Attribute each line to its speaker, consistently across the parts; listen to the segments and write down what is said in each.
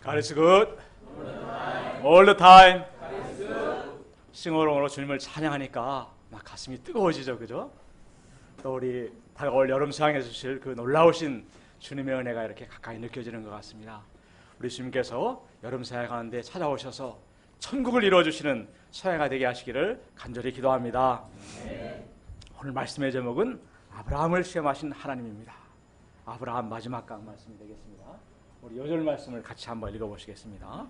Speaker 1: God is good all the time. 싱어롱으로 주님을 찬양하니까 막 가슴이 뜨거워지죠, 그죠? 또 우리 다가올 여름 수양해 주실 그 놀라우신 주님의 은혜가 이렇게 가까이 느껴지는 것 같습니다. 우리 주님께서 여름 수양하는데 찾아오셔서 천국을 이루어주시는 수양가 되게 하시기를 간절히 기도합니다. 오늘 말씀의 제목은 아브라함을 시험하신 하나님입니다. 아브라함 마지막 강 말씀이 되겠습니다. 우리 요절 말씀을 같이 한번 읽어보시겠습니다.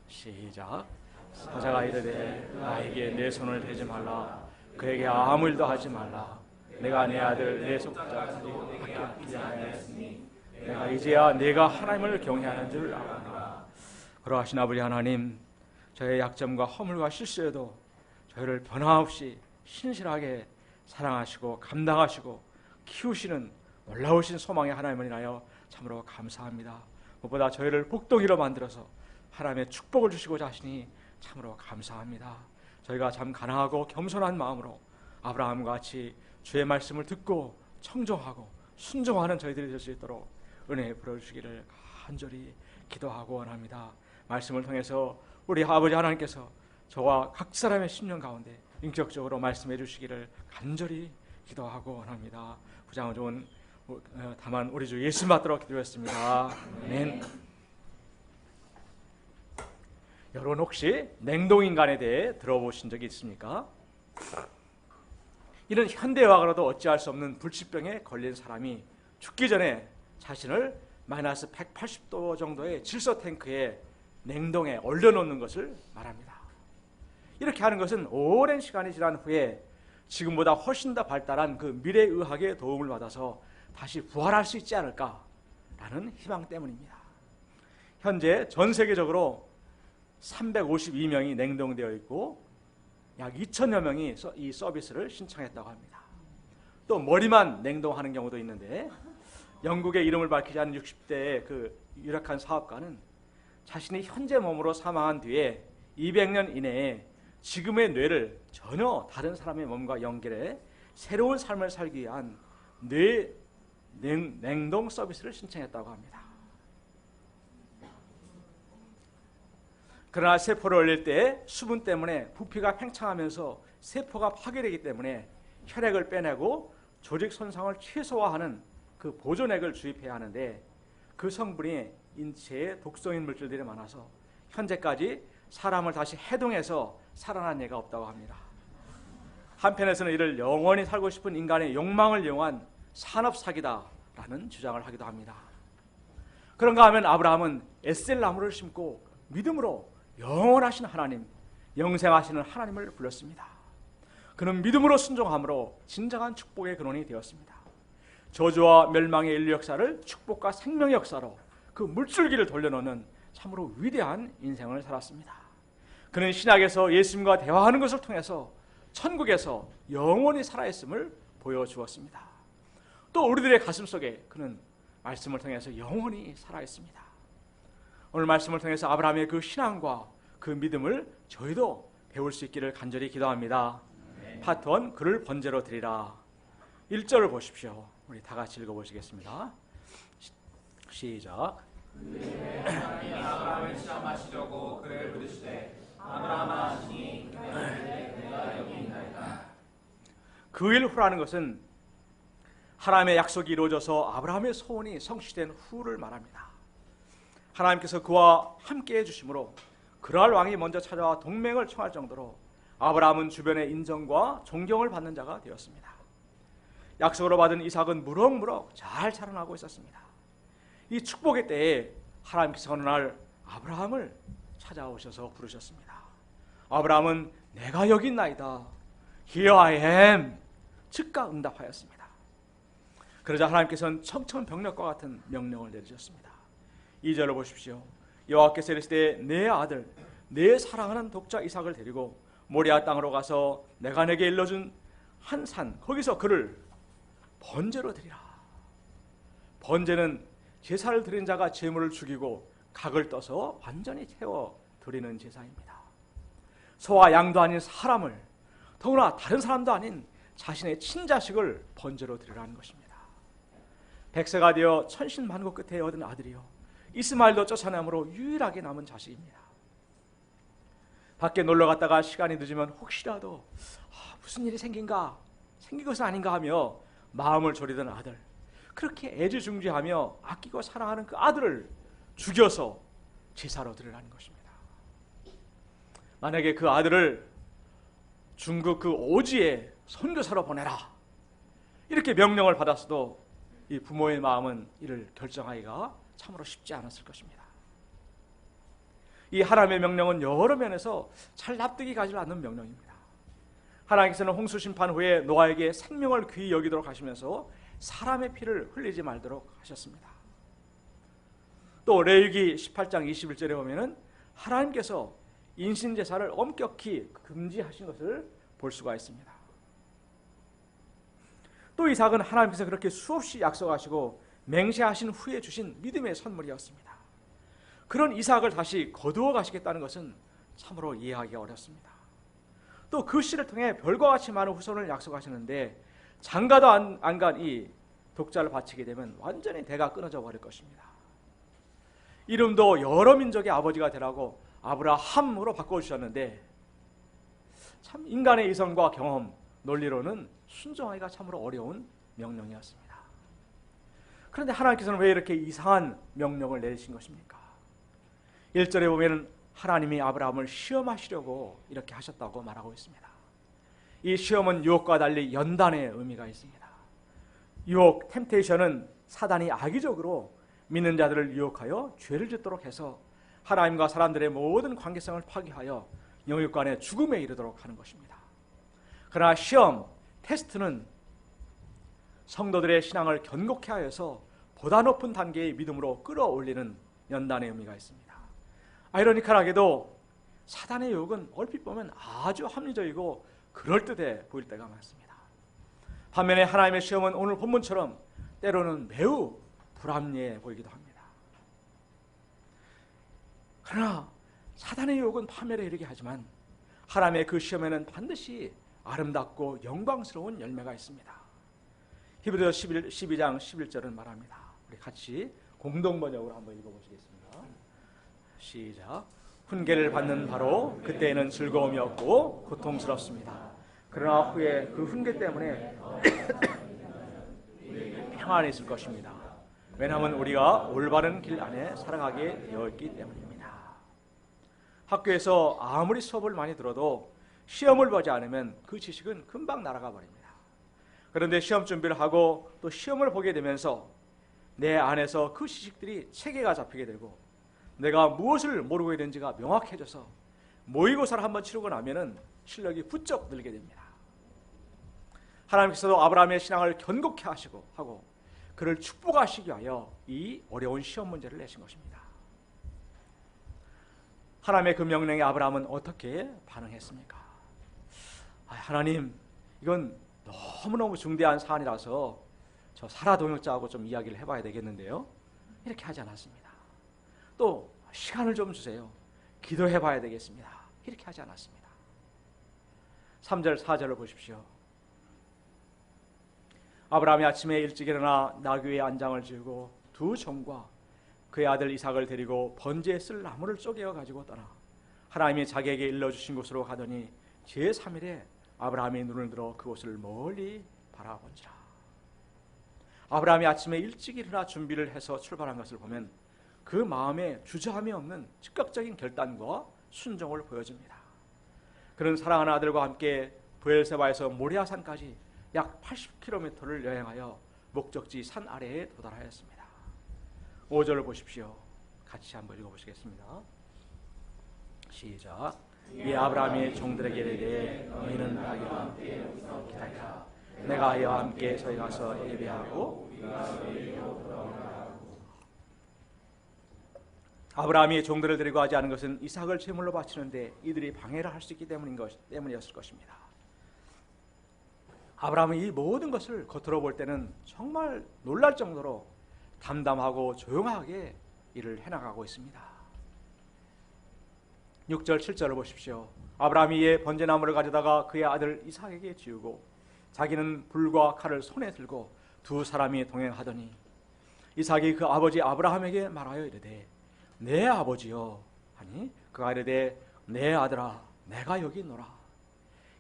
Speaker 1: 시작. 사자가 이르되 나에게 내 손을 대지 말라. 그에게 아무 일도 하지 말라. 내가 내 아들 내 속자 가지고 내게 아끼지 아니하였으니 내가 이제야 내가 하나님을 경외하는 줄 아노라. 그러하신 아버지 하나님, 저의 약점과 허물과 실수에도 저희를 변함없이 신실하게 사랑하시고 감당하시고 키우시는 놀라우신 소망의 하나님을 인하여 참으로 감사합니다. 무엇보다 저희를 복덩이로 만들어서 하나님의 축복을 주시고자 하시니 참으로 감사합니다. 저희가 참 가난하고 겸손한 마음으로 아브라함과 같이 주의 말씀을 듣고 청종하고 순종하는 저희들이 될 수 있도록 은혜 부어주시기를 간절히 기도하고 원합니다. 말씀을 통해서 우리 아버지 하나님께서 저와 각 사람의 심령 가운데 인격적으로 말씀해 주시기를 간절히 기도하고 원합니다. 구장은 좋은 다만 우리 주 예수 받도록 기도했습니다. 아멘. 여러분 혹시 냉동인간에 대해 들어보신 적이 있습니까? 이런 현대의학으로도 어찌할 수 없는 불치병에 걸린 사람이 죽기 전에 자신을 마이너스 180도 정도의 질소 탱크에 냉동에 얼려놓는 것을 말합니다. 이렇게 하는 것은 오랜 시간이 지난 후에 지금보다 훨씬 더 발달한 그 미래의학의 도움을 받아서 다시 부활할 수 있지 않을까라는 희망 때문입니다. 현재 전 세계적으로 352명이 냉동되어 있고 약 2천여 명이 이 서비스를 신청했다고 합니다. 또 머리만 냉동하는 경우도 있는데 영국의 이름을 밝히지 않은 60대의 그 유력한 사업가는 자신이 현재 몸으로 사망한 뒤에 200년 이내에 지금의 뇌를 전혀 다른 사람의 몸과 연결해 새로운 삶을 살기 위한 뇌 냉동 서비스를 신청했다고 합니다. 그러나 세포를 얼릴 때 수분 때문에 부피가 팽창하면서 세포가 파괴되기 때문에 혈액을 빼내고 조직 손상을 최소화하는 그 보존액을 주입해야 하는데 그 성분이 인체에 독성인 물질들이 많아서 현재까지 사람을 다시 해동해서 살아난 예가 없다고 합니다. 한편에서는 이를 영원히 살고 싶은 인간의 욕망을 이용한 산업 사기다라는 주장을 하기도 합니다. 그런가 하면 아브라함은 에셀 나무를 심고 믿음으로 영원하신 하나님, 영생하시는 하나님을 불렀습니다. 그는 믿음으로 순종함으로 진정한 축복의 근원이 되었습니다. 저주와 멸망의 인류 역사를 축복과 생명의 역사로 그 물줄기를 돌려놓는 참으로 위대한 인생을 살았습니다. 그는 신약에서 예수님과 대화하는 것을 통해서 천국에서 영원히 살아있음을 보여주었습니다. 또 우리들의 가슴 속에 그는 말씀을 통해서 영원히 살아있습니다. 오늘 말씀을 통해서 아브라함의 그 신앙과 그 믿음을 저희도 배울 수 있기를 간절히 기도합니다. 파트 1, 그를 번제로 드리라. 1절을 보십시오. 우리 다 같이 읽어보시겠습니다. 시작.
Speaker 2: 아브라함을 시험하시려고 그를 부르시되 아브라함아 하시니 내가 여기 있나이다.
Speaker 1: 그 일 후라는 것은 하나님의 약속이 이루어져서 아브라함의 소원이 성취된 후를 말합니다. 하나님께서 그와 함께해 주심으로 그랄 왕이 먼저 찾아와 동맹을 청할 정도로 아브라함은 주변의 인정과 존경을 받는 자가 되었습니다. 약속으로 받은 이삭은 무럭무럭 잘 자라나고 있었습니다. 이 축복의 때에 하나님께서 어느 날 아브라함을 찾아오셔서 부르셨습니다. 아브라함은 내가 여기 있나이다. Here I am. 즉각 응답하였습니다. 그러자 하나님께서는 청천벽력과 같은 명령을 내리셨습니다. 2절을 보십시오. 여호와께서 이르시되 내 아들 내 사랑하는 독자 이삭을 데리고 모리아 땅으로 가서 내가 내게 일러준 한 산 거기서 그를 번제로 드리라. 번제는 제사를 드린 자가 제물을 죽이고 각을 떠서 완전히 태워 드리는 제사입니다. 소와 양도 아닌 사람을, 더구나 다른 사람도 아닌 자신의 친자식을 번제로 드리라는 것입니다. 백세가 되어 천신만고 끝에 얻은 아들이요 이스마엘도 쫓아내므로 유일하게 남은 자식입니다. 밖에 놀러 갔다가 시간이 늦으면 혹시라도 무슨 일이 생긴 것은 아닌가 하며 마음을 졸이던 아들, 그렇게 애지중지하며 아끼고 사랑하는 그 아들을 죽여서 제사로 드리라는 것입니다. 만약에 그 아들을 중국 그 오지에 선교사로 보내라 이렇게 명령을 받았어도 이 부모의 마음은 이를 결정하기가 참으로 쉽지 않았을 것입니다. 이 하나님의 명령은 여러 면에서 잘 납득이 가지 않는 명령입니다. 하나님께서는 홍수 심판 후에 노아에게 생명을 귀히 여기도록 하시면서 사람의 피를 흘리지 말도록 하셨습니다. 또 레위기 18장 21절에 보면은 하나님께서 인신제사를 엄격히 금지하신 것을 볼 수가 있습니다. 또 이삭은 하나님께서 그렇게 수없이 약속하시고 맹세하신 후에 주신 믿음의 선물이었습니다. 그런 이삭을 다시 거두어 가시겠다는 것은 참으로 이해하기가 어렵습니다. 또 그 씨를 통해 별과 같이 많은 후손을 약속하시는데 장가도 안 간 이 독자를 바치게 되면 완전히 대가 끊어져 버릴 것입니다. 이름도 여러 민족의 아버지가 되라고 아브라함으로 바꿔주셨는데 참 인간의 이성과 경험, 논리로는 순종하기가 참으로 어려운 명령이었습니다. 그런데 하나님께서는 왜 이렇게 이상한 명령을 내리신 것입니까? 1절에 보면 하나님이 아브라함을 시험하시려고 이렇게 하셨다고 말하고 있습니다. 이 시험은 유혹과 달리 연단의 의미가 있습니다. 유혹, 템테이션은 사단이 악의적으로 믿는 자들을 유혹하여 죄를 짓도록 해서 하나님과 사람들의 모든 관계성을 파괴하여 영육 간의 죽음에 이르도록 하는 것입니다. 그러나 시험, 테스트는 성도들의 신앙을 견고케 하여서 보다 높은 단계의 믿음으로 끌어올리는 연단의 의미가 있습니다. 아이러니컬하게도 사단의 유혹은 얼핏 보면 아주 합리적이고 그럴듯해 보일 때가 많습니다. 반면에 하나님의 시험은 오늘 본문처럼 때로는 매우 불합리해 보이기도 합니다. 그러나 사단의 유혹은 파멸에 이르게 하지만 하나님의 그 시험에는 반드시 아름답고 영광스러운 열매가 있습니다. 히브리서 12장 11절은 말합니다. 우리 같이 공동 번역으로 한번 읽어보시겠습니다. 시작. 훈계를 받는 바로 그때에는 즐거움이 없고 고통스럽습니다. 그러나 후에 그 훈계 때문에 평안이 있을 것입니다. 왜냐하면 우리가 올바른 길 안에 살아가게 되어 있기 때문입니다. 학교에서 아무리 수업을 많이 들어도 시험을 보지 않으면 그 지식은 금방 날아가 버립니다. 그런데 시험 준비를 하고 또 시험을 보게 되면서 내 안에서 그 지식들이 체계가 잡히게 되고 내가 무엇을 모르고 있는지가 명확해져서 모의고사를 한번 치르고 나면은 실력이 부쩍 늘게 됩니다. 하나님께서도 아브라함의 신앙을 견고케 하고 그를 축복하시기 위하여 이 어려운 시험 문제를 내신 것입니다. 하나님의 그 명령에 아브라함은 어떻게 반응했습니까? 하나님, 이건 너무너무 중대한 사안이라서 저 사라 동역자하고 좀 이야기를 해봐야 되겠는데요. 이렇게 하지 않았습니다. 또 시간을 좀 주세요. 기도해봐야 되겠습니다. 이렇게 하지 않았습니다. 3절 4절을 보십시오. 아브라함이 아침에 일찍 일어나 나귀의 안장을 지우고 두 종과 그의 아들 이삭을 데리고 번제에 쓸 나무를 쪼개어 가지고 떠나 하나님이 자기에게 일러주신 곳으로 가더니 제3일에 아브라함이 눈을 들어 그곳을 멀리 바라본지라. 아브라함이 아침에 일찍 일어나 준비를 해서 출발한 것을 보면 그 마음에 주저함이 없는 즉각적인 결단과 순종을 보여줍니다. 그는 사랑하는 아들과 함께 브엘세바에서 모리아산까지 약 80km를 여행하여 목적지 산 아래에 도달하였습니다. 5절을 보십시오. 같이 한번 읽어보시겠습니다. 시작. 이 아브라함이 종들에게 이르되 너희는 나귀와 함께 기다리라. 내가 이와 함께 저희 가서 예배하고 아브라함이 종들을 데리고 하지 않은 것은 이삭을 제물로 바치는데 이들이 방해를 할 수 있기 때문이었을 것입니다. 아브라함은 이 모든 것을 겉으로 볼 때는 정말 놀랄 정도로 담담하고 조용하게 일을 해나가고 있습니다. 6절 7절을 보십시오. 아브라함이 이에 번제나무를 가져다가 그의 아들 이삭에게 지우고 자기는 불과 칼을 손에 들고 두 사람이 동행하더니 이삭이 그 아버지 아브라함에게 말하여 이르되 내 아버지여 하니 그가 이르되 내 아들아 내가 여기 있노라.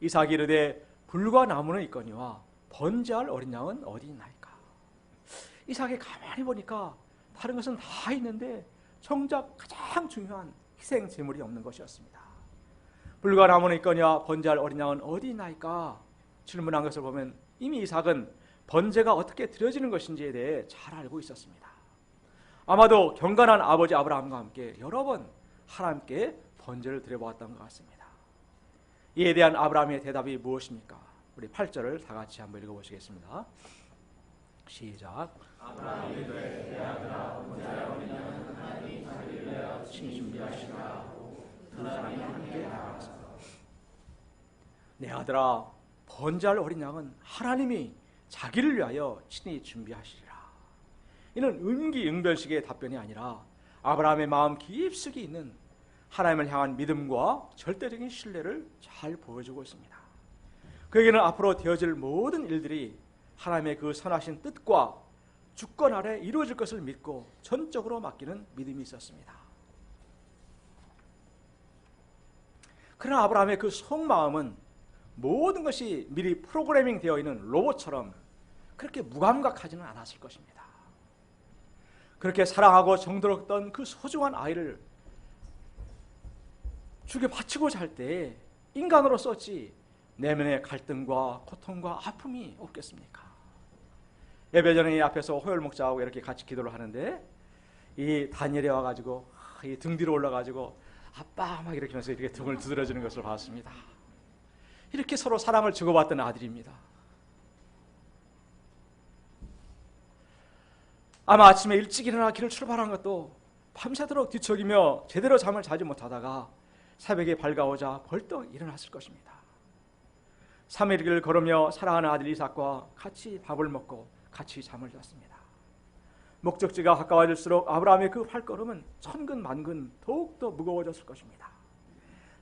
Speaker 1: 이삭이 이르되 불과 나무는 있거니와 번제할 어린 양은 어디 있나이까. 이삭이 가만히 보니까 다른 것은 다 있는데 정작 가장 중요한 희생 제물이 없는 것이었습니다. 불과 나무는 있거니와 번제할 어린 양은 어디 있나이까 질문한 것을 보면 이미 이삭은 번제가 어떻게 드려지는 것인지에 대해 잘 알고 있었습니다. 아마도 경건한 아버지 아브라함과 함께 여러 번 하나님께 번제를 드려보았던 것 같습니다. 이에 대한 아브라함의 대답이 무엇입니까? 우리 8절을 다 같이 한번 읽어보시겠습니다. 시작.
Speaker 2: 아브라함이 이르되 내 아들아 번제할 어린 양은 하나님이 자기를 위하여 친히 준비하시라 하고 두 사람이 함께 나아가서
Speaker 1: 내 아들아 번제할 어린 양은 하나님이 자기를 위하여 친히 준비하시리라. 이는 응기응변식의 답변이 아니라 아브라함의 마음 깊숙이 있는 하나님을 향한 믿음과 절대적인 신뢰를 잘 보여주고 있습니다. 그에게는 앞으로 되어질 모든 일들이 하나님의 그 선하신 뜻과 주권 아래 이루어질 것을 믿고 전적으로 맡기는 믿음이 있었습니다. 그러나 아브라함의 그 속마음은 모든 것이 미리 프로그래밍 되어 있는 로봇처럼 그렇게 무감각하지는 않았을 것입니다. 그렇게 사랑하고 정들었던 그 소중한 아이를 죽여 바치고자 할 때 인간으로서 어찌 내면의 갈등과 고통과 아픔이 없겠습니까? 예배 전에 이 앞에서 호열 목자하고 이렇게 같이 기도를 하는데 이 다니엘이 와가지고 이 등 뒤로 올라가지고 아빠 막 이렇게 하면서 이렇게 등을 두드려주는 것을 봤습니다. 이렇게 서로 사랑을 주고받던 아들입니다. 아마 아침에 일찍 일어나 길을 출발한 것도 밤새도록 뒤척이며 제대로 잠을 자지 못하다가 새벽에 밝아오자 벌떡 일어났을 것입니다. 3일 길을 걸으며 사랑하는 아들 이삭과 같이 밥을 먹고 같이 잠을 잤습니다. 목적지가 가까워질수록 아브라함의 그 발걸음은 천근만근 더욱더 무거워졌을 것입니다.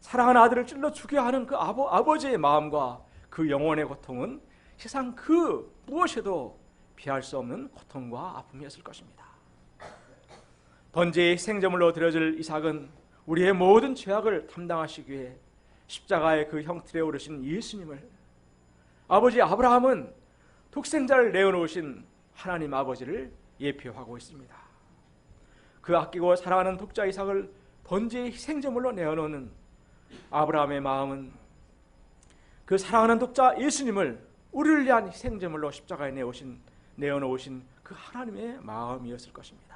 Speaker 1: 사랑하는 아들을 찔러 죽여야 하는 그 아버지의 마음과 그 영혼의 고통은 세상 그 무엇에도 비할 수 없는 고통과 아픔이었을 것입니다. 번제의 희생제물로 드려질 이삭은 우리의 모든 죄악을 담당하시기 위해 십자가의 그 형틀에 오르신 예수님을, 아버지 아브라함은 독생자를 내어놓으신 하나님 아버지를 예표하고 있습니다. 그 아끼고 사랑하는 독자 이삭을 번제의 희생제물로 내어놓는 아브라함의 마음은 그 사랑하는 독자 예수님을 우리를 위한 희생제물로 십자가에 내어놓으신 그 하나님의 마음이었을 것입니다.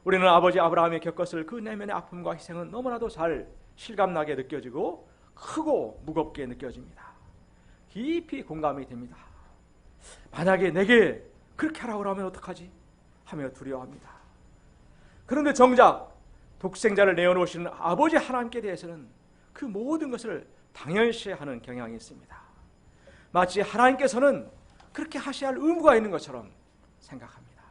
Speaker 1: 우리는 아버지 아브라함이 겪었을 그 내면의 아픔과 희생은 너무나도 잘 실감나게 느껴지고 크고 무겁게 느껴집니다. 깊이 공감이 됩니다. 만약에 내게 그렇게 하라고 하면 어떡하지? 하며 두려워합니다. 그런데 정작 독생자를 내어놓으시는 아버지 하나님께 대해서는 그 모든 것을 당연시하는 경향이 있습니다. 마치 하나님께서는 그렇게 하셔야 할 의무가 있는 것처럼 생각합니다.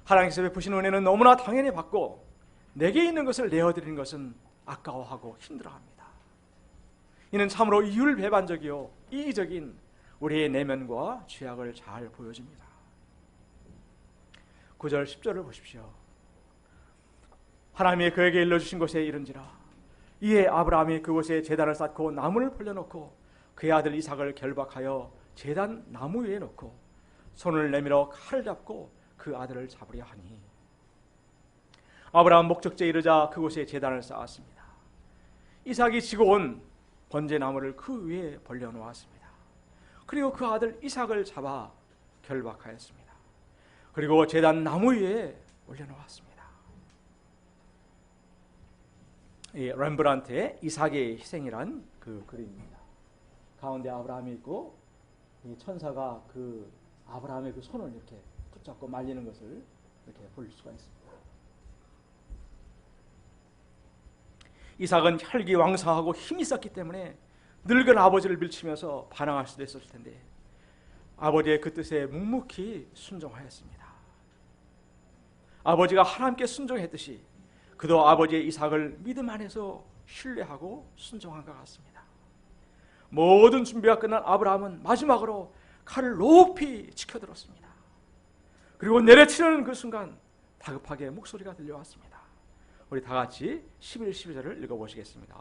Speaker 1: 하나님께서 베푸신 은혜는 너무나 당연히 받고 내게 있는 것을 내어드리는 것은 아까워하고 힘들어합니다. 이는 참으로 이율배반적이요 이기적인 우리의 내면과 죄악을 잘 보여줍니다. 9절 10절을 보십시오. 하나님이 그에게 일러주신 곳에 이른지라 이에 아브라함이 그곳에 제단을 쌓고 나무를 벌려놓고 그의 아들 이삭을 결박하여 제단 나무 위에 놓고 손을 내밀어 칼을 잡고 그 아들을 잡으려 하니 아브라함 목적지에 이르자 그곳에 제단을 쌓았습니다. 이삭이 지고 온 번제나무를 그 위에 벌려놓았습니다. 그리고 그 아들 이삭을 잡아 결박하였습니다. 그리고 제단 나무 위에 올려놓았습니다. 이 렘브란트의 이삭의 희생이란 그 그림입니다. 가운데 아브라함이 있고 이 천사가 그 아브라함의 그 손을 이렇게 붙잡고 말리는 것을 이렇게 볼 수가 있습니다. 이삭은 혈기왕성하고 힘이 있었기 때문에 늙은 아버지를 밀치면서 반항할 수도 있었을 텐데 아버지의 그 뜻에 묵묵히 순종하였습니다. 아버지가 하나님께 순종했듯이 그도 아버지의 이삭을 믿음 안에서 신뢰하고 순종한 것 같습니다. 모든 준비가 끝난 아브라함은 마지막으로 칼을 높이 치켜들었습니다. 그리고 내려치는 그 순간 다급하게 목소리가 들려왔습니다. 우리 다 같이 11, 12절을 읽어보시겠습니다.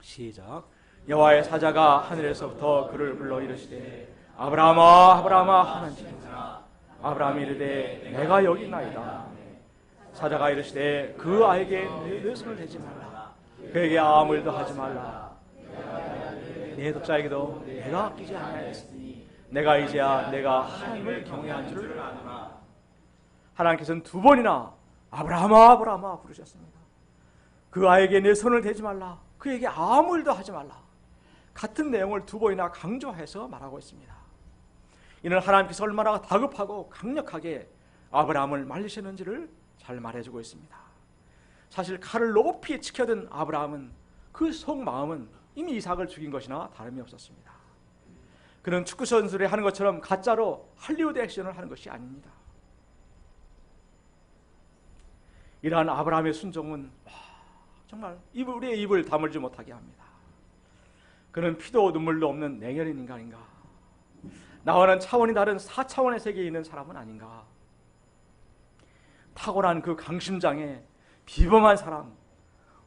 Speaker 1: 시작. 여호와의 사자가 하늘에서부터 그를 불러 이르시되 아브라함아 아브라함아 하는지라. 아브라함이 이르되 내가 여기 있나이다. 사자가 이르시되 그 아이에게 내 손을 대지 말라. 그에게 아무 일도 하지 말라. 내 독자에게도 내가 아끼지 아니하였으니 내가 이제야 내가 하나님을 경외한 줄을 아노라. 하나님께서는 두 번이나 아브라함아 아브라함아 부르셨습니다. 그 아이에게 내 손을 대지 말라. 그에게 아무 일도 하지 말라. 같은 내용을 두 번이나 강조해서 말하고 있습니다. 이는 하나님께서 얼마나 다급하고 강력하게 아브라함을 말리셨는지를 잘 말해주고 있습니다. 사실 칼을 높이 치켜든 아브라함은 그 속마음은 이미 이삭을 죽인 것이나 다름이 없었습니다. 그는 축구 선수를 하는 것처럼 가짜로 할리우드 액션을 하는 것이 아닙니다. 이러한 아브라함의 순종은 정말 우리의 입을 다물지 못하게 합니다. 그는 피도 눈물도 없는 냉혈인 인간인가? 나와는 차원이 다른 4차원의 세계에 있는 사람은 아닌가? 탁월한 그 강심장에 비범한 사람,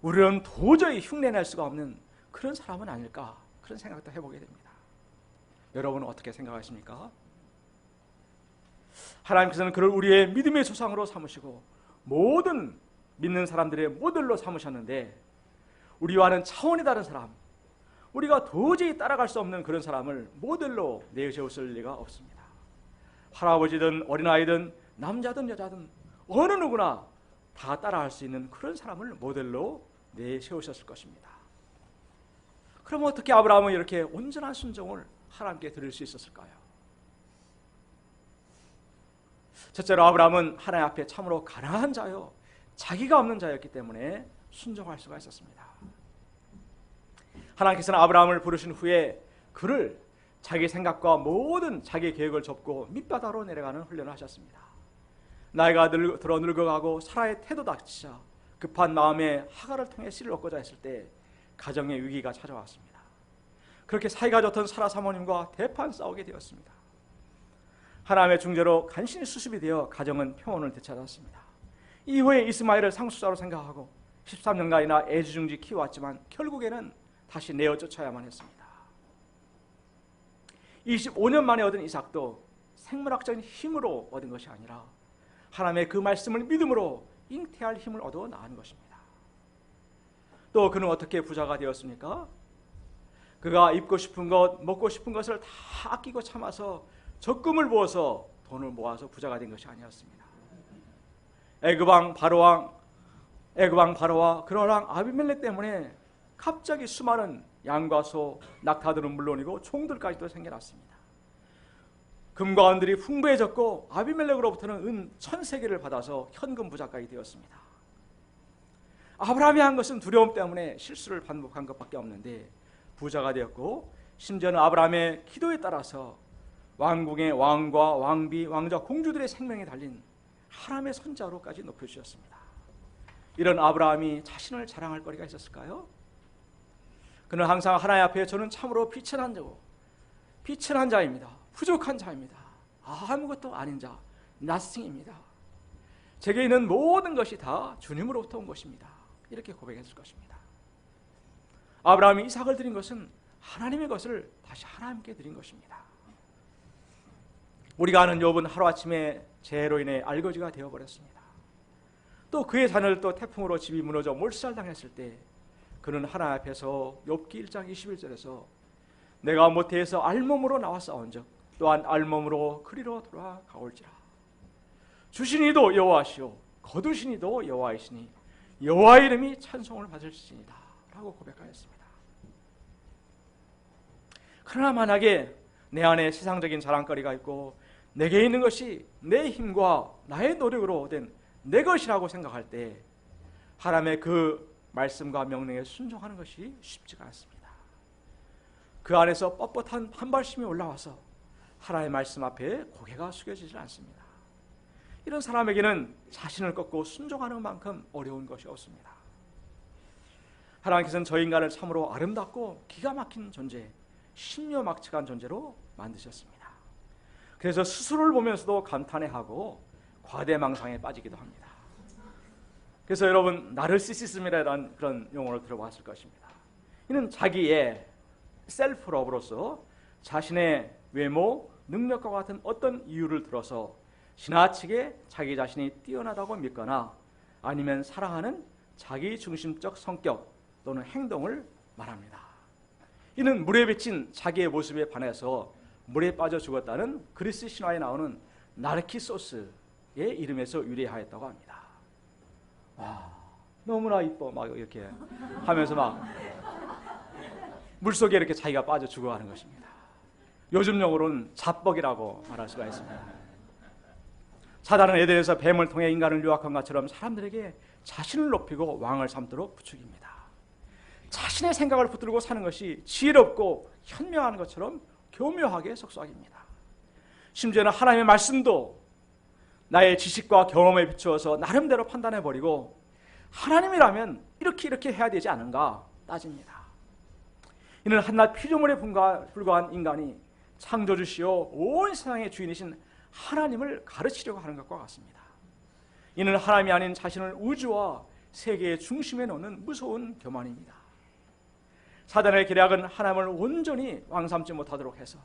Speaker 1: 우리는 도저히 흉내낼 수가 없는 그런 사람은 아닐까? 그런 생각도 해보게 됩니다. 여러분은 어떻게 생각하십니까? 하나님께서는 그를 우리의 믿음의 조상으로 삼으시고 모든 믿는 사람들의 모델로 삼으셨는데 우리와는 차원이 다른 사람, 우리가 도저히 따라갈 수 없는 그런 사람을 모델로 내세웠을 리가 없습니다. 할아버지든 어린아이든 남자든 여자든 어느 누구나 다 따라할 수 있는 그런 사람을 모델로 내세우셨을 것입니다. 그럼 어떻게 아브라함은 이렇게 온전한 순종을 하나님께 드릴 수 있었을까요? 첫째로 아브라함은 하나님 앞에 참으로 가난한 자요, 자기가 없는 자였기 때문에 순종할 수가 있었습니다. 하나님께서는 아브라함을 부르신 후에 그를 자기 생각과 모든 자기 계획을 접고 밑바닥으로 내려가는 훈련을 하셨습니다. 나이가 들어 늙어가고 사라의 태도 닥치자 급한 마음에 하갈을 통해 씨를 얻고자 했을 때 가정의 위기가 찾아왔습니다. 그렇게 사이가 좋던 사라 사모님과 대판 싸우게 되었습니다. 하나님의 중재로 간신히 수습이 되어 가정은 평온을 되찾았습니다. 이후에 이스마엘을 상속자로 생각하고 13년간이나 애지중지 키워왔지만 결국에는 다시 내어 쫓아야만 했습니다. 25년 만에 얻은 이삭도 생물학적인 힘으로 얻은 것이 아니라 하나님의 그 말씀을 믿음으로 잉태할 힘을 얻어 나은 것입니다. 또 그는 어떻게 부자가 되었습니까? 그가 입고 싶은 것, 먹고 싶은 것을 다 아끼고 참아서 적금을 부어서 돈을 모아서 부자가 된 것이 아니었습니다. 애굽왕 바로와 그런 왕 아비멜렉 때문에 갑자기 수많은 양과 소, 낙타들은 물론이고 총들까지도 생겨났습니다. 금과 은들이 풍부해졌고 아비멜렉으로부터는 은 1000세겔을 받아서 현금 부자까지 되었습니다. 아브라함이 한 것은 두려움 때문에 실수를 반복한 것밖에 없는데 부자가 되었고 심지어는 아브라함의 기도에 따라서 왕궁의 왕과 왕비, 왕자, 공주들의 생명이 달린 하나님의 선자로까지 높여주셨습니다. 이런 아브라함이 자신을 자랑할 거리가 있었을까요? 그는 항상 하나님 앞에 저는 참으로 비천한 자입니다. 부족한 자입니다. 아무것도 아닌 자, nothing입니다. 제게 있는 모든 것이 다 주님으로부터 온 것입니다. 이렇게 고백했을 것입니다. 아브라함이 이삭을 드린 것은 하나님의 것을 다시 하나님께 드린 것입니다. 우리가 아는 욥은 하루아침에 재해로 인해 알거지가 되어버렸습니다. 또 그의 자녀를 또 태풍으로 집이 무너져 몰살당했을 때 그는 하나님 앞에서 욥기 1장 21절에서 내가 모태에서 알몸으로 나와 싸운즉 또한 알몸으로 그리로 돌아가올지라. 주신 이도 여호와시오 거두신 이도 여호와이시니 여호와의 이름이 찬송을 받을지니이다 라고 고백하였습니다. 그러나 만약에 내 안에 세상적인 자랑거리가 있고 내게 있는 것이 내 힘과 나의 노력으로 얻은 내 것이라고 생각할 때 하나님의 그 말씀과 명령에 순종하는 것이 쉽지가 않습니다. 그 안에서 뻣뻣한 반발심이 올라와서 하나님의 말씀 앞에 고개가 숙여지지 않습니다. 이런 사람에게는 자신을 꺾고 순종하는 만큼 어려운 것이 없습니다. 하나님께서는 저 인간을 참으로 아름답고 기가 막힌 존재, 신묘막측한 존재로 만드셨습니다. 그래서 스스로를 보면서도 감탄해하고 과대망상에 빠지기도 합니다. 그래서 여러분 나르시시즘이라는 그런 용어를 들어봤을 것입니다. 이는 자기의 셀프러브로서 자신의 외모, 능력과 같은 어떤 이유를 들어서 지나치게 자기 자신이 뛰어나다고 믿거나 아니면 사랑하는 자기 중심적 성격 또는 행동을 말합니다. 이는 물에 비친 자기의 모습에 반해서 물에 빠져 죽었다는 그리스 신화에 나오는 나르키소스의 이름에서 유래하였다고 합니다. 와, 너무나 이뻐 막 이렇게 하면서 막 물속에 이렇게 자기가 빠져 죽어가는 것입니다. 요즘 용어로는 자뻑이라고 말할 수가 있습니다. 사단은 에덴에서 뱀을 통해 인간을 유혹한 것처럼 사람들에게 자신을 높이고 왕을 삼도록 부추깁니다. 자신의 생각을 붙들고 사는 것이 지혜롭고 현명한 것처럼 교묘하게 속삭입니다. 심지어는 하나님의 말씀도 나의 지식과 경험에 비추어서 나름대로 판단해버리고 하나님이라면 이렇게 해야 되지 않은가 따집니다. 이는 한낱 피조물에 불과한 인간이 창조주시오 온 세상의 주인이신 하나님을 가르치려고 하는 것과 같습니다. 이는 하나님이 아닌 자신을 우주와 세계의 중심에 놓는 무서운 교만입니다. 사단의 계략은 하나님을 온전히 왕삼지 못하도록 해서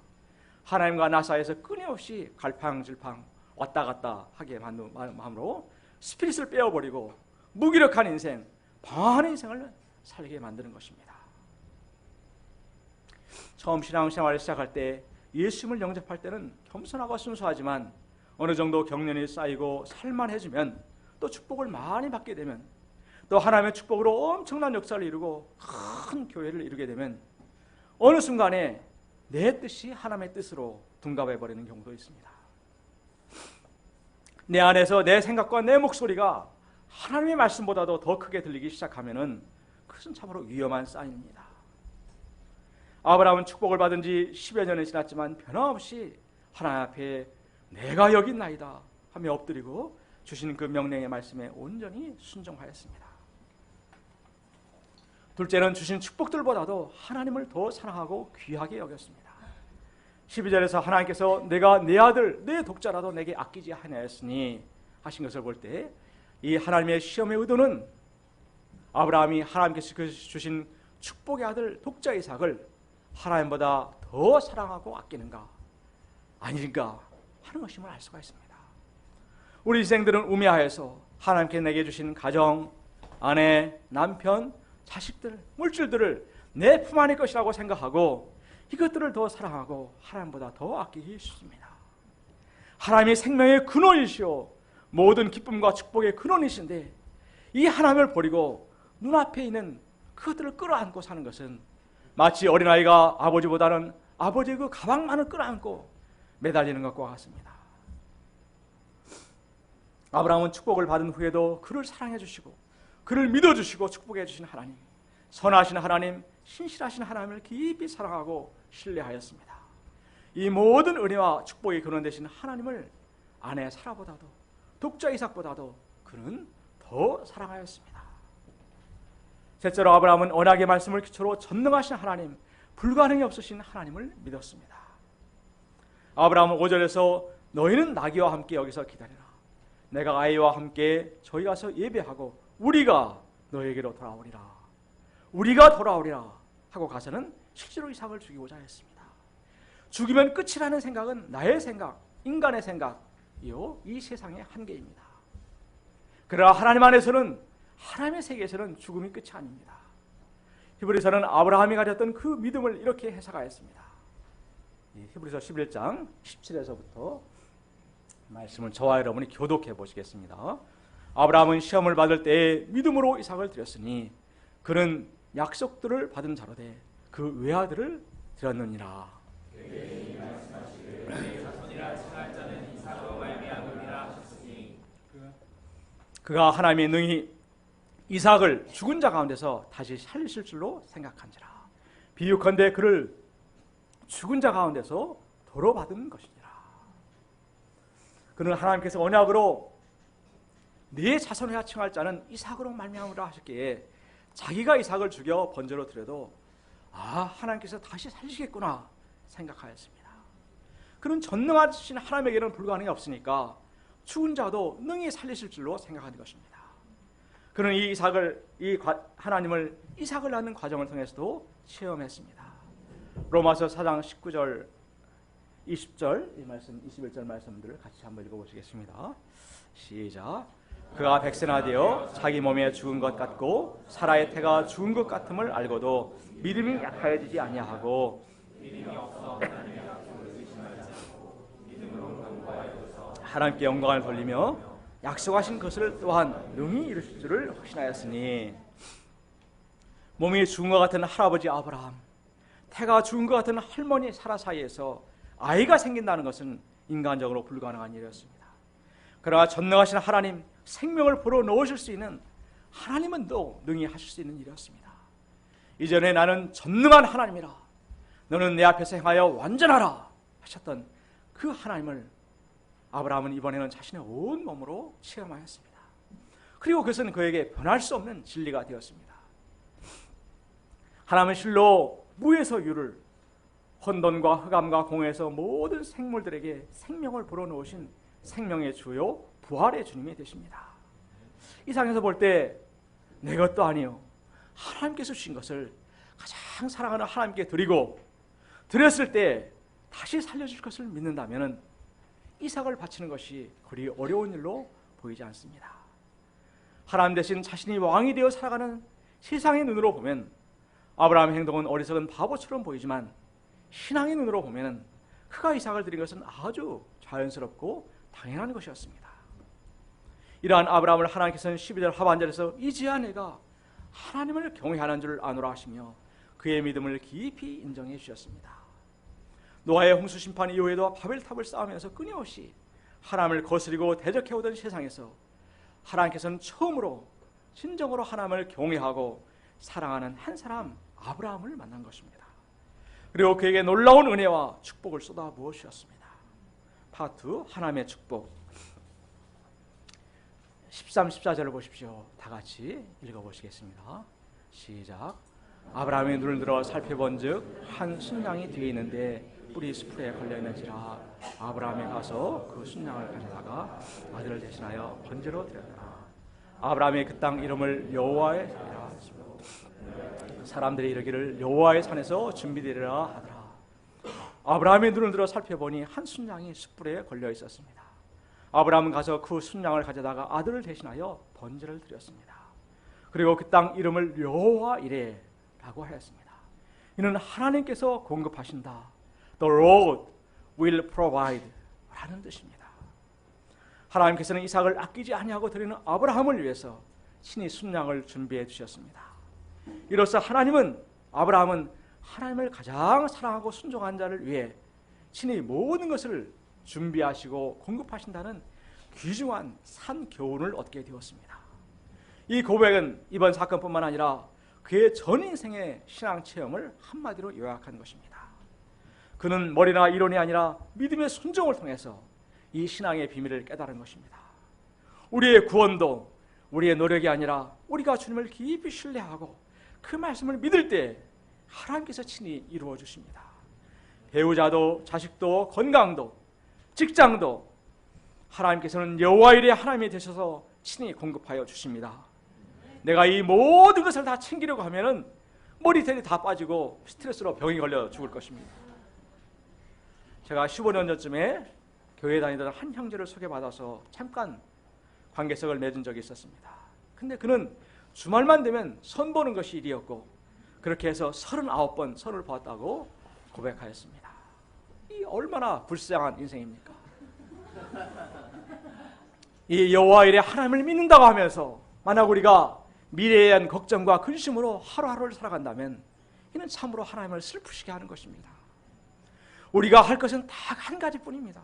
Speaker 1: 하나님과 나 사이에서 끊임없이 갈팡질팡 왔다 갔다 하게 만든 마음으로 스피릿을 빼어버리고 무기력한 인생, 방황하는 인생을 살게 만드는 것입니다. 처음 신앙생활을 시작할 때 예수님을 영접할 때는 겸손하고 순수하지만 어느 정도 경륜이 쌓이고 살만해지면 또 축복을 많이 받게 되면 또 하나님의 축복으로 엄청난 역사를 이루고 큰 교회를 이루게 되면 어느 순간에 내 뜻이 하나님의 뜻으로 둔갑해버리는 경우도 있습니다. 내 안에서 내 생각과 내 목소리가 하나님의 말씀보다도 더 크게 들리기 시작하면 그것은 참으로 위험한 사인입니다. 아브라함은 축복을 받은 지 10여 년이 지났지만 변함없이 하나님 앞에 내가 여기 있나이다 하며 엎드리고 주신 그 명령의 말씀에 온전히 순종하였습니다. 둘째는 주신 축복들보다도 하나님을 더 사랑하고 귀하게 여겼습니다. 12절에서 하나님께서 내가 내 아들 내 독자라도 내게 아끼지 하였으니 하신 것을 볼 때 이 하나님의 시험의 의도는 아브라함이 하나님께서 주신 축복의 아들 독자 이삭을 하나님보다 더 사랑하고 아끼는가 아닌가 하는 것임을 알 수가 있습니다. 우리 인생들은 우매하여서 하나님께 내게 주신 가정, 아내, 남편, 자식들, 물질들을 내 품 안의 것이라고 생각하고 이것들을 더 사랑하고 하나님보다 더 아끼기 쉽습니다. 하나님이 생명의 근원이시오 모든 기쁨과 축복의 근원이신데 이 하나님을 버리고 눈앞에 있는 그것들을 끌어안고 사는 것은 마치 어린아이가 아버지보다는 아버지의 그 가방만을 끌어안고 매달리는 것과 같습니다. 아브라함은 축복을 받은 후에도 그를 사랑해 주시고 그를 믿어주시고 축복해 주신 하나님, 선하신 하나님, 신실하신 하나님을 깊이 사랑하고 신뢰하였습니다. 이 모든 은혜와 축복이 근원되신 하나님을 아내 사라보다도 독자 이삭보다도 그는 더 사랑하였습니다. 셋째로 아브라함은 언약의 말씀을 기초로 전능하신 하나님, 불가능이 없으신 하나님을 믿었습니다. 아브라함은 5절에서 너희는 나귀와 함께 여기서 기다리라. 내가 아이와 함께 저희 가서 예배하고 우리가 너에게로 돌아오리라. 우리가 돌아오리라 하고 가서는 실제로 이삭을 죽이고자 했습니다. 죽이면 끝이라는 생각은 나의 생각, 인간의 생각이요 이 세상의 한계입니다. 그러나 하나님 안에서는 하나님의 세계에서는 죽음이 끝이 아닙니다. 히브리서는 아브라함이 가졌던 그 믿음을 이렇게 해석하였습니다. 히브리서 11장 17에서부터 말씀을 저와 여러분이 교독해 보시겠습니다. 아브라함은 시험을 받을 때에 믿음으로 이삭을 드렸으니 그는 약속들을 받은 자로되 그 외아들을 드렸느니라. 그가 하나님의 능히 이삭을 죽은 자 가운데서 다시 살리실 줄로 생각한지라. 비유컨대 그를 죽은 자 가운데서 도로 받은 것이니라. 그는 하나님께서 언약으로 네 자손이라 칭할 자는 이삭으로 말미암으라 하셨기에 자기가 이삭을 죽여 번제로 드려도 하나님께서 다시 살리시겠구나 생각하였습니다. 그런 전능하신 하나님에게는 불가능이 없으니까 죽은 자도 능히 살리실 줄로 생각하는 것입니다. 그는 하나님을 이삭을 낳는 과정을 통해서도 체험했습니다. 로마서 4장 19절 20절 이 말씀 21절 말씀들을 같이 한번 읽어보시겠습니다. 시작. 그가 백세나 되어 자기 몸에 죽은 것 같고 사라의 태가 죽은 것 같음을 알고도 믿음이 약하여지지 아니하고 하나님께 영광을 돌리며 약속하신 것을 또한 능히 이루실 줄을 확신하였으니 몸이 죽은 것 같은 할아버지 아브라함, 태가 죽은 것 같은 할머니 사라 사이에서 아이가 생긴다는 것은 인간적으로 불가능한 일이었습니다. 그러나 전능하신 하나님, 생명을 불어넣으실 수 있는 하나님은 또 능히 하실 수 있는 일이었습니다. 이전에 나는 전능한 하나님이라, 너는 내 앞에서 행하여 완전하라 하셨던 그 하나님을 아브라함은 이번에는 자신의 온 몸으로 체험하였습니다. 그리고 그것은 그에게 변할 수 없는 진리가 되었습니다. 하나님은 실로 무에서 유를, 혼돈과 흑암과 공에서 모든 생물들에게 생명을 불어넣으신 생명의 주요 부활의 주님이 되십니다. 이 상에서 볼 때 내 것도 아니요 하나님께서 주신 것을 가장 사랑하는 하나님께 드리고 드렸을 때 다시 살려줄 것을 믿는다면 이삭을 바치는 것이 그리 어려운 일로 보이지 않습니다. 하나님 대신 자신이 왕이 되어 살아가는 세상의 눈으로 보면 아브라함의 행동은 어리석은 바보처럼 보이지만 신앙의 눈으로 보면 그가 이삭을 드린 것은 아주 자연스럽고 당연한 것이었습니다. 이러한 아브라함을 하나님께서는 12절 하반절에서 이제야 내가 하나님을 경외하는 줄 아노라 하시며 그의 믿음을 깊이 인정해 주셨습니다. 노아의 홍수 심판 이후에도 바벨탑을 쌓으면서 끊임없이 하나님을 거스리고 대적해오던 세상에서 하나님께서는 처음으로 진정으로 하나님을 경외하고 사랑하는 한 사람 아브라함을 만난 것입니다. 그리고 그에게 놀라운 은혜와 축복을 쏟아부어 주셨습니다. 파트 2 하나님의 축복 13, 14절을 보십시오. 다 같이 읽어보시겠습니다. 시작. 아브라함이 눈을 들어 살펴본 즉 한 순양이 뒤에 있는데 뿔이 수풀에 걸려있는지라 아브라함이 가서 그 순양을 가져다가 아들을 대신하여 번제로 드렸더라. 아브라함이 그 땅 이름을 여호와의 산이라 하시고 사람들이 이르기를 여호와의 산에서 준비되리라 하더라. 아브라함이 눈을 들어 살펴보니 한 순양이 숯불에 걸려 있었습니다. 아브라함은 가서 그 순양을 가져다가 아들을 대신하여 번제를 드렸습니다. 그리고 그 땅 이름을 여호와 이레라고 하였습니다. 이는 하나님께서 공급하신다. The Lord will provide 라는 뜻입니다. 하나님께서는 이삭을 아끼지 아니하고 드리는 아브라함을 위해서 친히 순양을 준비해 주셨습니다. 이로써 아브라함은 하나님을 가장 사랑하고 순종한 자를 위해 친히 모든 것을 준비하시고 공급하신다는 귀중한 산 교훈을 얻게 되었습니다. 이 고백은 이번 사건뿐만 아니라 그의 전 인생의 신앙 체험을 한마디로 요약한 것입니다. 그는 머리나 이론이 아니라 믿음의 순종을 통해서 이 신앙의 비밀을 깨달은 것입니다. 우리의 구원도 우리의 노력이 아니라 우리가 주님을 깊이 신뢰하고 그 말씀을 믿을 때 하나님께서 친히 이루어 주십니다. 배우자도 자식도 건강도 직장도 하나님께서는 여호와 이레 하나님이 되셔서 친히 공급하여 주십니다. 내가 이 모든 것을 다 챙기려고 하면은 머리털이 다 빠지고 스트레스로 병이 걸려 죽을 것입니다. 제가 15년 전쯤에 교회에 다니던 한 형제를 소개받아서 잠깐 관계성을 맺은 적이 있었습니다. 근데 그는 주말만 되면 선 보는 것이 일이었고 그렇게 해서 39번 선을 보았다고 고백하였습니다. 이 얼마나 불쌍한 인생입니까? 이 여호와 이레 하나님을 믿는다고 하면서 만약 우리가 미래에 대한 걱정과 근심으로 하루하루를 살아간다면 이는 참으로 하나님을 슬프시게 하는 것입니다. 우리가 할 것은 딱 한 가지뿐입니다.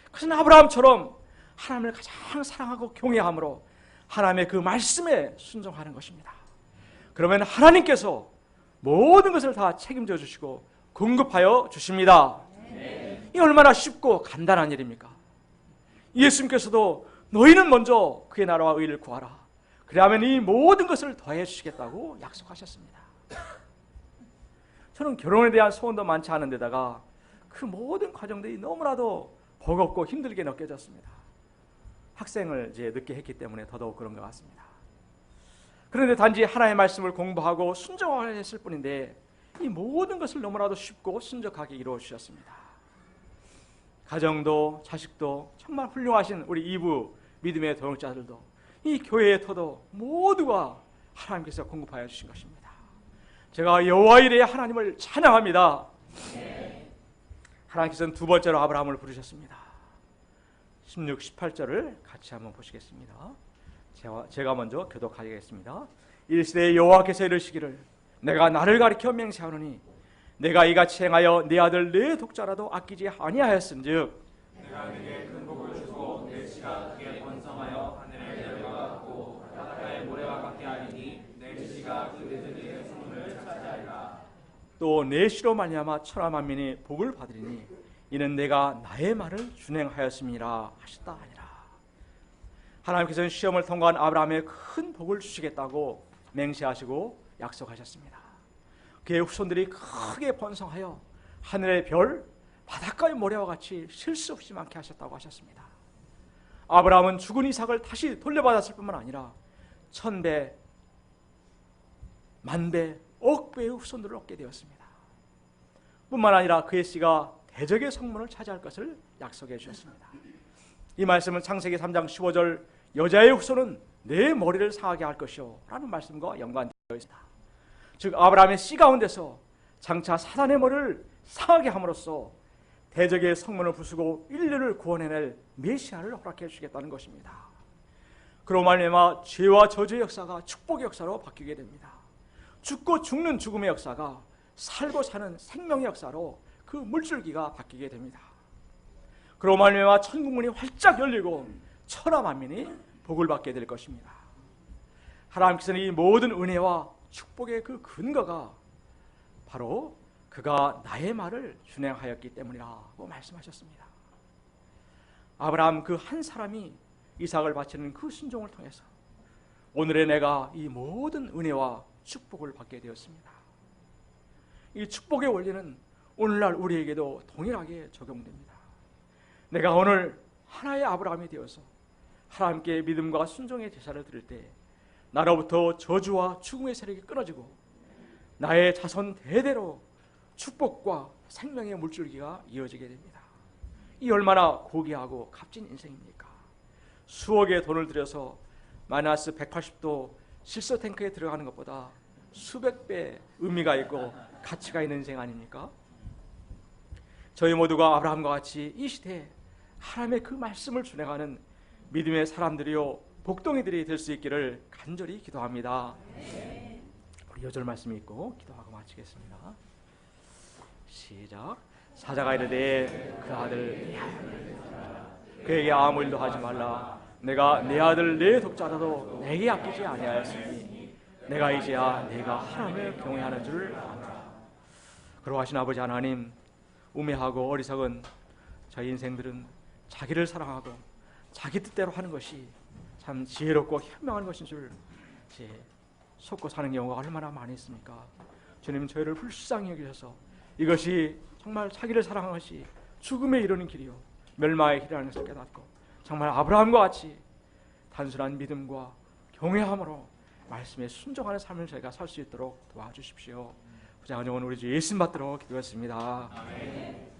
Speaker 1: 그것은 아브라함처럼 하나님을 가장 사랑하고 경외함으로 하나님의 그 말씀에 순종하는 것입니다. 그러면 하나님께서 모든 것을 다 책임져 주시고 공급하여 주십니다. 이 얼마나 쉽고 간단한 일입니까? 예수님께서도 너희는 먼저 그의 나라와 의를 구하라. 그러면 이 모든 것을 더해 주시겠다고 약속하셨습니다. 저는 결혼에 대한 소원도 많지 않은 데다가 그 모든 과정들이 너무나도 버겁고 힘들게 느껴졌습니다. 학생을 이제 늦게 했기 때문에 더더욱 그런 것 같습니다. 그런데 단지 하나님의 말씀을 공부하고 순종을 했을 뿐인데 이 모든 것을 너무나도 쉽고 순적하게 이루어 주셨습니다. 가정도 자식도 정말 훌륭하신 우리 이부 믿음의 동역자들도 이 교회의 터도 모두가 하나님께서 공급하여 주신 것입니다. 제가 여호와 이레의 하나님을 찬양합니다. 하나님께서는 두 번째로 아브라함을 부르셨습니다. 16, 18절을 같이 한번 보시겠습니다. 제가 먼저 교독하겠습니다. 일시대에 여호와께서 이르시기를 내가 나를 가리켜 맹세하노니 내가 이같이 행하여 네 아들 네 독자라도 아끼지 아니하였은즉
Speaker 2: 내가 네게 큰 복을 주고 내 씨가 크게 번성하여 하늘의 별과 같고 바닷가의 모래와 같게 하리니 내 씨가 그 대적의 성문을 차지하리라.
Speaker 1: 또 내 씨로 말미암아 천하 만민이 복을 받으리니 이는 내가 나의 말을 준행하였음이라 하셨다 하니라. 하나님께서는 시험을 통과한 아브라함에 큰 복을 주시겠다고 맹세하시고 약속하셨습니다. 그의 후손들이 크게 번성하여 하늘의 별, 바닷가의 모래와 같이 쉴 수 없이 많게 하셨다고 하셨습니다. 아브라함은 죽은 이삭을 다시 돌려받았을 뿐만 아니라 1000배, 만배, 억배의 후손들을 얻게 되었습니다. 뿐만 아니라 그의 씨가 대적의 성문을 차지할 것을 약속해 주셨습니다. 이 말씀은 창세기 3장 15절 여자의 후손은 내 머리를 상하게 할 것이요 라는 말씀과 연관되어 있습니다. 즉 아브라함의 씨 가운데서 장차 사단의 머리를 상하게 함으로써 대적의 성문을 부수고 인류를 구원해낼 메시아를 허락해 주시겠다는 것입니다. 그로 말미암아 죄와 저주의 역사가 축복의 역사로 바뀌게 됩니다. 죽고 죽는 죽음의 역사가 살고 사는 생명의 역사로 그 물줄기가 바뀌게 됩니다. 그로 말미암아 천국문이 활짝 열리고 천하 만민이 복을 받게 될 것입니다. 하나님께서는 이 모든 은혜와 축복의 그 근거가 바로 그가 나의 말을 준행하였기 때문이라고 말씀하셨습니다. 아브라함 그 한 사람이 이삭을 바치는 그 순종을 통해서 오늘의 내가 이 모든 은혜와 축복을 받게 되었습니다. 이 축복의 원리는 오늘날 우리에게도 동일하게 적용됩니다. 내가 오늘 하나의 아브라함이 되어서 하나님께 믿음과 순종의 제사를 드릴 때 나로부터 저주와 죽음의 세력이 끊어지고 나의 자손 대대로 축복과 생명의 물줄기가 이어지게 됩니다. 이 얼마나 고귀하고 값진 인생입니까? 수억의 돈을 들여서 마이너스 180도 실소 탱크에 들어가는 것보다 수백 배 의미가 있고 가치가 있는 인생 아닙니까? 저희 모두가 아브라함과 같이 이 시대에 하나님의 그 말씀을 준행하는 믿음의 사람들이요 복덩이들이 될 수 있기를 간절히 기도합니다. 우리 여절 말씀이 있고 기도하고 마치겠습니다. 시작. 사자가 이르되 그 아들 그에게 아무 일도 하지 말라. 내가 내 아들 내 독자라도 내게 아끼지 아니하였으니 내가 이제야 내가 하나님을 경외하는 줄 안다. 그러하신 아버지 하나님, 우매하고 어리석은 저희 인생들은 자기를 사랑하고 자기 뜻대로 하는 것이 참 지혜롭고 현명한 것인 줄 속고 사는 경우가 얼마나 많이 있습니까? 주님, 저희를 불쌍히 여기셔서 이것이 정말 자기를 사랑하는 것이 죽음에 이르는 길이요 멸망의 길이라는 것을 깨닫고 정말 아브라함과 같이 단순한 믿음과 경외함으로 말씀에 순종하는 삶을 저희가 살 수 있도록 도와주십시오. 부장님, 오늘 우리 주 예수님 받도록 기도했습니다. 아멘.